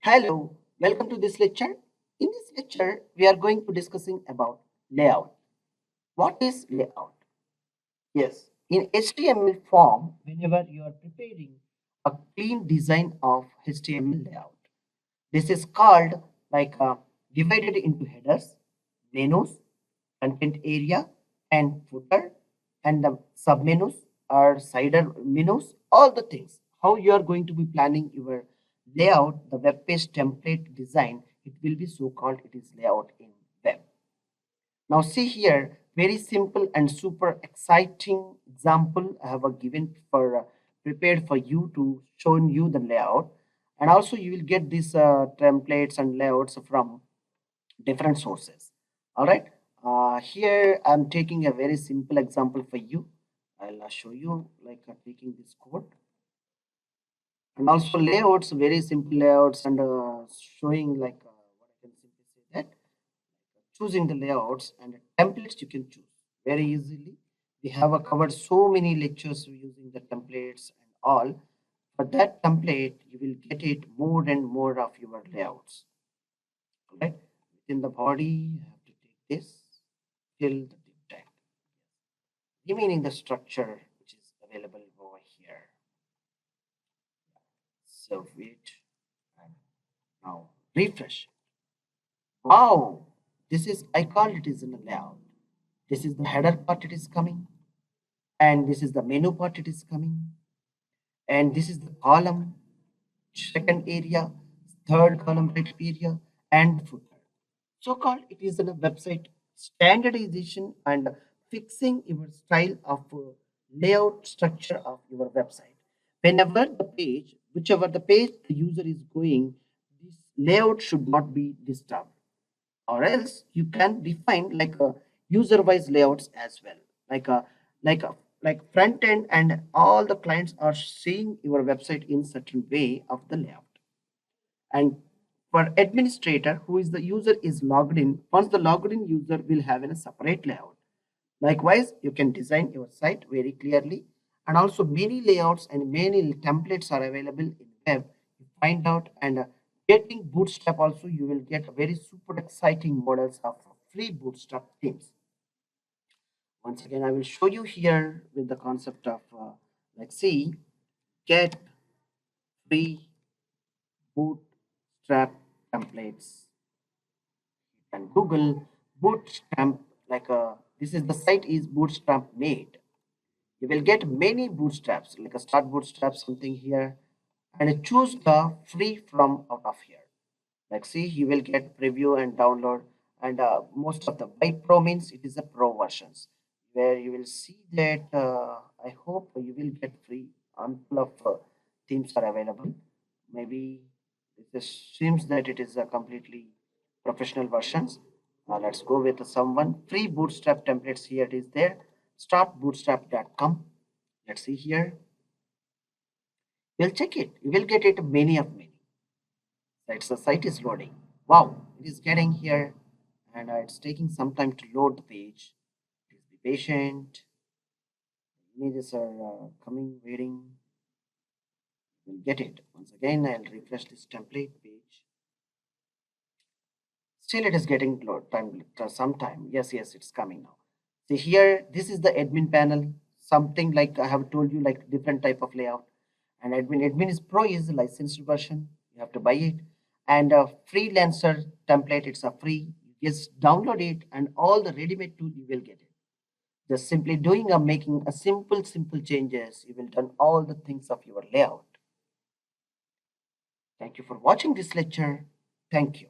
Hello, welcome to this lecture. In this lecture, we are going to discussing about layout. What is layout? Yes, in HTML form, whenever you are preparing a clean design of HTML layout, this is called like divided into headers, menus, content area, and footer, and the submenus or sider menus, all the things. How you are going to be planning your layout, the web page template design, it will be so called it is layout in web. Now see here, very simple and super exciting example I have given for prepared for you to show you the layout, and also you will get these templates and layouts from different sources. All right. Here I'm taking a very simple example for you. I'll show you like taking this code and also layouts, very simple layouts, and showing like what I can simply say that choosing the layouts and the templates you can choose very easily. We have covered so many lectures using the templates and all. For that template, you will get it more and more of your layouts. All right. Within the body, you have to take this till the div tag, remaining the structure which is available over here. So wait and now refresh. Wow, this is I call it is in a layout. This is the header part it is coming, and this is the menu part it is coming, and this is the column, second area, third column right area, and footer. So called it is in a website standardization and fixing your style of layout structure of your website. Whenever the page, whichever the page the user is going, this layout should not be disturbed, or else you can define like a user-wise layouts as well, like a like a like front end, and all the clients are seeing your website in certain way of the layout. And for administrator who is the user is logged in, once the logged in user will have a separate layout. Likewise, you can design your site very clearly, and also many layouts and many templates are available in web. You find out, and getting bootstrap also you will get very super exciting models of free bootstrap themes. Once again, I will show you here with the concept of like see get free bootstrap templates and Google bootstrap like this is the site is bootstrap made. You will get many bootstraps like a start bootstrap something here, and choose the free from out of here. Like see, you will get preview and download, and most of the by pro means it is a pro versions where you will see that I hope you will get free ample of themes are available. Maybe this seems that it is a completely professional versions. Let's go with someone free bootstrap templates. Here it is there, startbootstrap.com. Let's see here. You'll check it, you will get it many of many. That's the site is loading. Wow, it is getting here, and it's taking some time to load the page. Please be patient. Images are coming, waiting. We'll get it. Once again, I'll refresh this template page. Still, it is getting load time. Some time. Yes, yes, it's coming now. See here, this is the admin panel. Something like I have told you, like different type of layout. And admin is pro is the licensed version. You have to buy it. And a freelancer template, it's a free. You just download it, and all the ready-made tool you will get it. Just simply doing or making a simple changes, you will done all the things of your layout. Thank you for watching this lecture. Thank you.